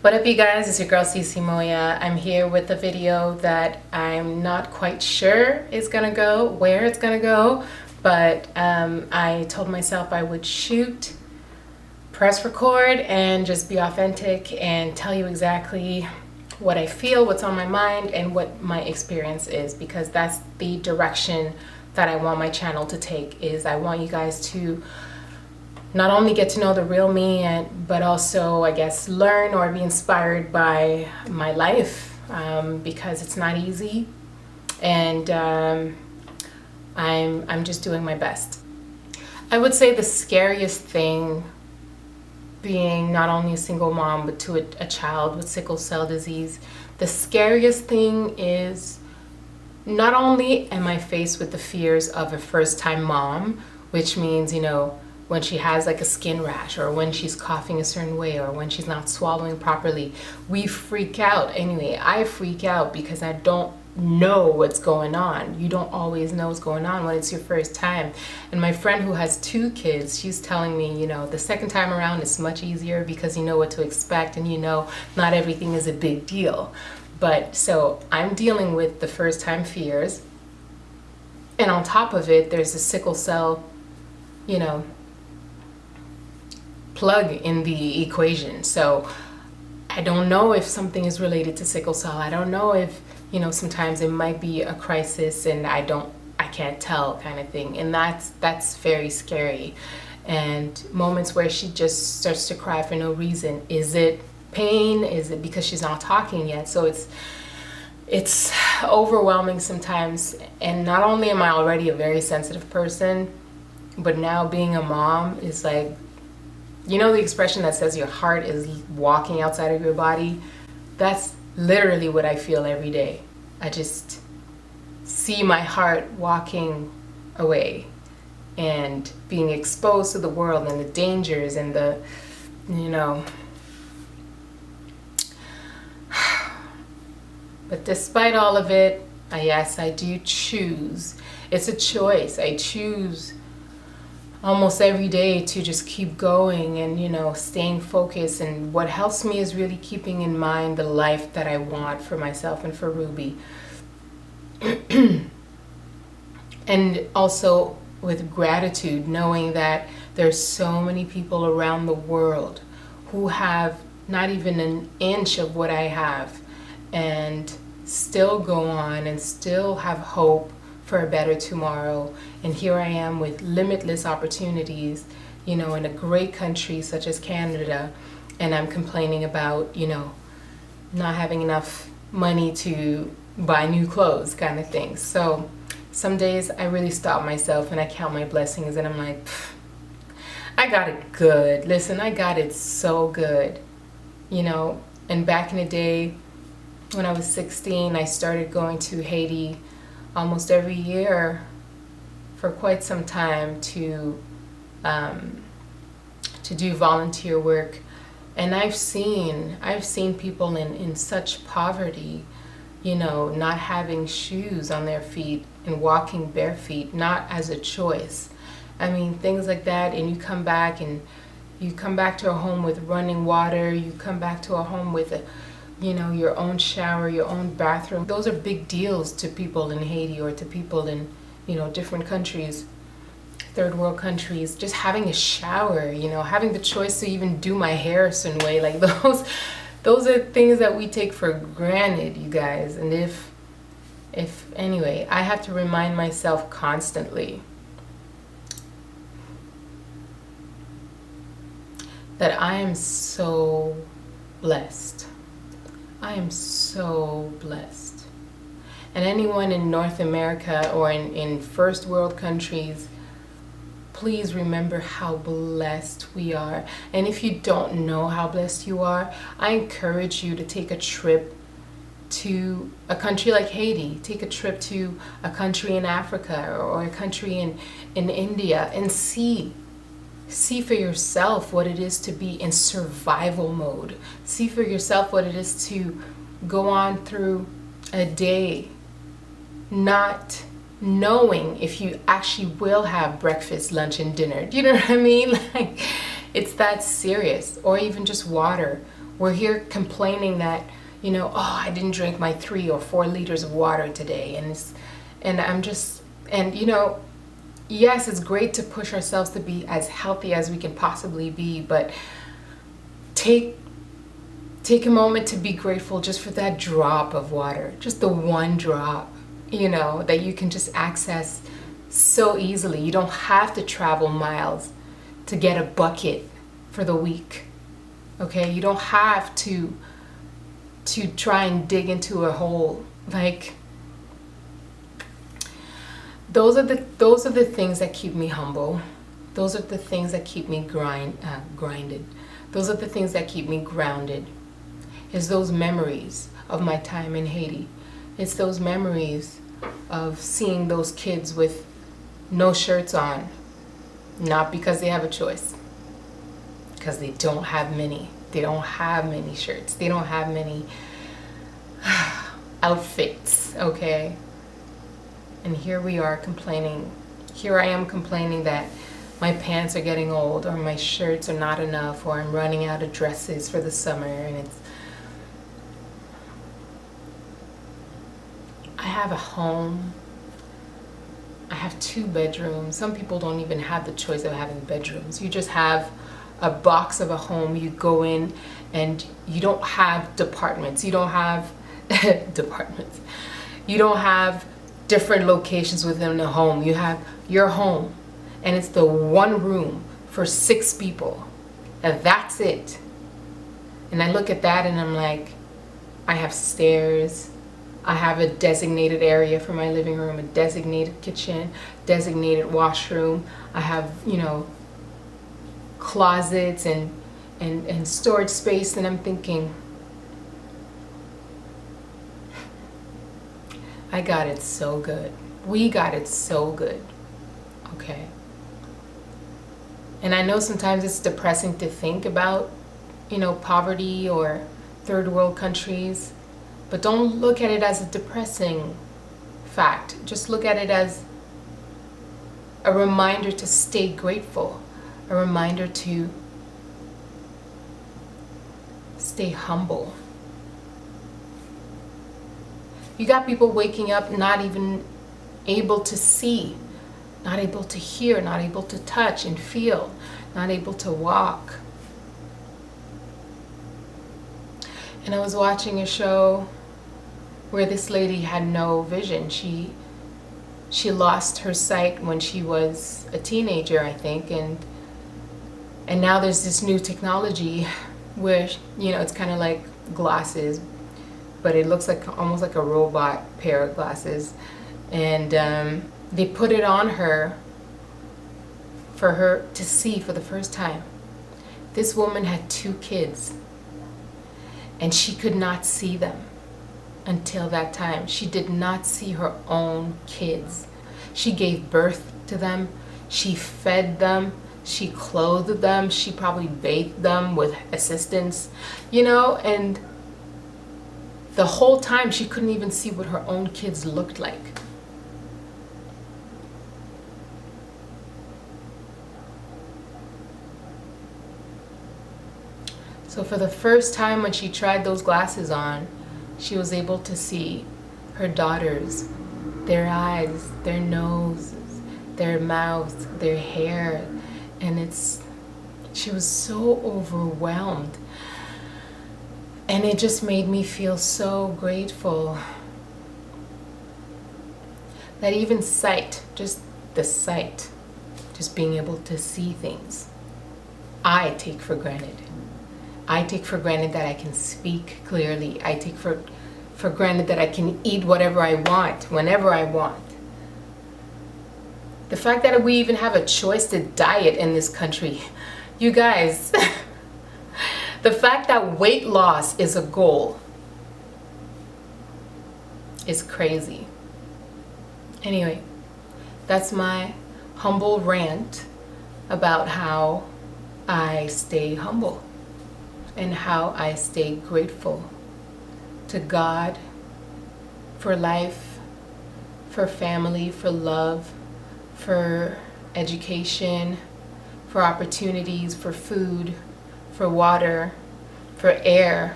What up, you guys? It's your girl cicimoya. I'm here with a video that I'm not quite sure is gonna go, where it's gonna go, but I told myself I would shoot, press record, and just be authentic and tell you exactly what I feel, what's on my mind, and what my experience is, because that's the direction that I want my channel to take. Is I want you guys to not only get to know the real me, but also, I guess, learn or be inspired by my life, because it's not easy, and I'm just doing my best. I would say the scariest thing, being not only a single mom but to a child with sickle cell disease, the scariest thing is not only am I faced with the fears of a first-time mom, which means, you know, when she has like a skin rash, or when she's coughing a certain way, or when she's not swallowing properly, we freak out. Anyway, I freak out because I don't know what's going on. You don't always know what's going on when it's your first time. And my friend who has 2 kids, she's telling me, you know, the second time around is much easier because you know what to expect, and you know not everything is a big deal. But so I'm dealing with the first time fears, and on top of it, there's a sickle cell, you know, plug in the equation. So I don't know if something is related to sickle cell. I don't know if, you know, sometimes it might be a crisis and I can't tell, kind of thing. And that's very scary. And moments where she just starts to cry for no reason. Is it pain? Is it because she's not talking yet? So it's overwhelming sometimes. And not only am I already a very sensitive person, but now being a mom is like, you know the expression that says your heart is walking outside of your body? That's literally what I feel every day. I just see my heart walking away and being exposed to the world and the dangers and the, you know. But despite all of it, yes, I do choose. It's a choice. I choose almost every day to just keep going and, you know, staying focused. And what helps me is really keeping in mind the life that I want for myself and for Ruby. And also with gratitude, knowing that there's so many people around the world who have not even an inch of what I have, and still go on and still have hope for a better tomorrow. And here I am with limitless opportunities, you know, in a great country such as Canada, and I'm complaining about, you know, not having enough money to buy new clothes, kind of thing. So some days I really stop myself and I count my blessings and I'm like, I got it good. Listen, I got it so good, you know. And back in the day when I was 16, I started going to Haiti almost every year for quite some time to do volunteer work. And I've seen people in such poverty, you know, not having shoes on their feet and walking bare feet, not as a choice. I mean, things like that. And you come back to a home with running water, you come back to a home with you know, your own shower, your own bathroom. Those are big deals to people in Haiti, or to people in, you know, different countries, third world countries. Just having a shower, you know, having the choice to even do my hair a certain way, like those are things that we take for granted, you guys. And if anyway, I have to remind myself constantly that I am so blessed. I am so blessed. And anyone in North America or in first world countries, please remember how blessed we are. And if you don't know how blessed you are, I encourage you to take a trip to a country like Haiti. Take a trip to a country in Africa, or a country in India, and see for yourself what it is to be in survival mode. See for yourself what it is to go on through a day not knowing if you actually will have breakfast, lunch, and dinner. Do you know what I mean? Like, it's that serious. Or even just water. We're here complaining that, you know, oh, I didn't drink my 3 or 4 liters of water today. And you know, yes, it's great to push ourselves to be as healthy as we can possibly be, but take a moment to be grateful just for that drop of water, just the one drop, you know, that you can just access so easily. You don't have to travel miles to get a bucket for the week. Okay, you don't have to try and dig into a hole. Like, those are the things that keep me humble. Those are the things that keep me grinded. Those are the things that keep me grounded. It's those memories of my time in Haiti. It's those memories of seeing those kids with no shirts on, not because they have a choice, because they don't have many. They don't have many shirts. They don't have many outfits, okay? And here we are complaining. Here I am complaining that my pants are getting old, or my shirts are not enough, or I'm running out of dresses for the summer. And I have a home. I have 2 bedrooms. Some people don't even have the choice of having bedrooms. You just have a box of a home. You go in and you don't have departments. You don't have departments. You don't have different locations within the home. You have your home, and it's the one room for 6 people, and that's it. And I look at that and I'm like, I have stairs. I have a designated area for my living room, a designated kitchen, designated washroom. I have, you know, closets and storage space, and I'm thinking, I got it so good. We got it so good. Okay. And I know sometimes it's depressing to think about, you know, poverty or third world countries, but don't look at it as a depressing fact. Just look at it as a reminder to stay grateful, a reminder to stay humble. You got people waking up not even able to see, not able to hear, not able to touch and feel, not able to walk. And I was watching a show where this lady had no vision. She lost her sight when she was a teenager, I think, and now there's this new technology where, you know, it's kind of like glasses, but it looks like almost like a robot pair of glasses, and they put it on her for her to see for the first time. This woman had 2 kids, and she could not see them until that time. She did not see her own kids. She gave birth to them, she fed them, she clothed them, she probably bathed them with assistance, you know, and the whole time she couldn't even see what her own kids looked like. So for the first time when she tried those glasses on, she was able to see her daughters, their eyes, their noses, their mouths, their hair, and she was so overwhelmed. And it just made me feel so grateful that even sight, just the sight, just being able to see things, I take for granted. I take for granted that I can speak clearly. I take for granted that I can eat whatever I want, whenever I want. The fact that we even have a choice to diet in this country, you guys, the fact that weight loss is a goal is crazy. Anyway, that's my humble rant about how I stay humble and how I stay grateful to God for life, for family, for love, for education, for opportunities, for food, for water, for air,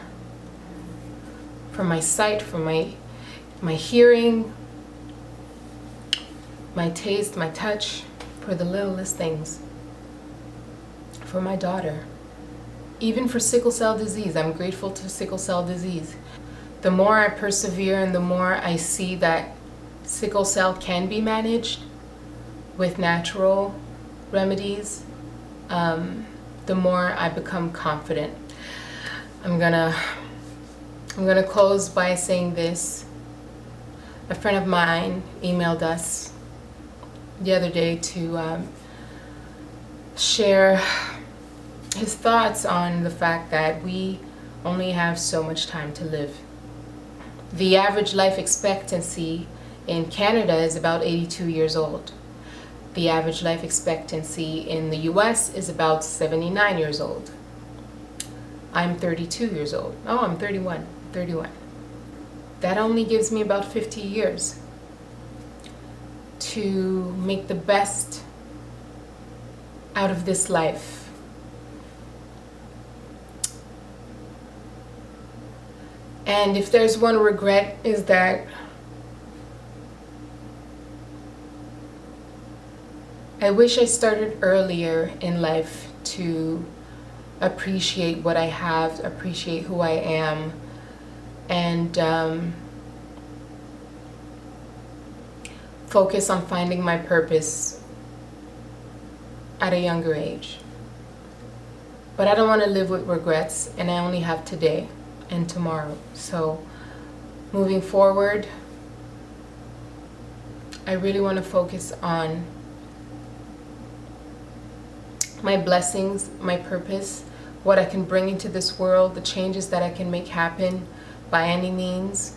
for my sight, for my hearing, my taste, my touch, for the littlest things, for my daughter, even for sickle cell disease. I'm grateful to sickle cell disease. The more I persevere and the more I see that sickle cell can be managed with natural remedies, the more I become confident. I'm gonna close by saying this. A friend of mine emailed us the other day to share his thoughts on the fact that we only have so much time to live. The average life expectancy in Canada is about 82 years old. The average life expectancy in the US is about 79 years old. I'm 32 years old. Oh, I'm 31. That only gives me about 50 years to make the best out of this life. And if there's one regret, is that I wish I started earlier in life to appreciate what I have, appreciate who I am, and focus on finding my purpose at a younger age. But I don't want to live with regrets, and I only have today and tomorrow. So moving forward, I really want to focus on my blessings, my purpose, what I can bring into this world, the changes that I can make happen by any means,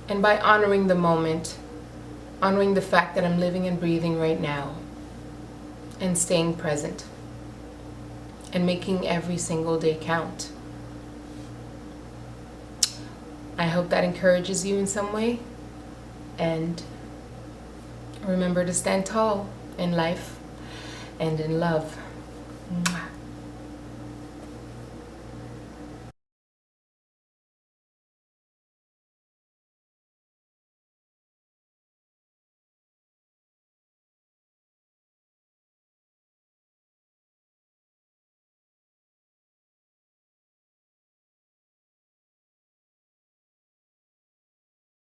and by honoring the moment, honoring the fact that I'm living and breathing right now, and staying present, and making every single day count. I hope that encourages you in some way, and remember to stand tall in life and in love. Mwah.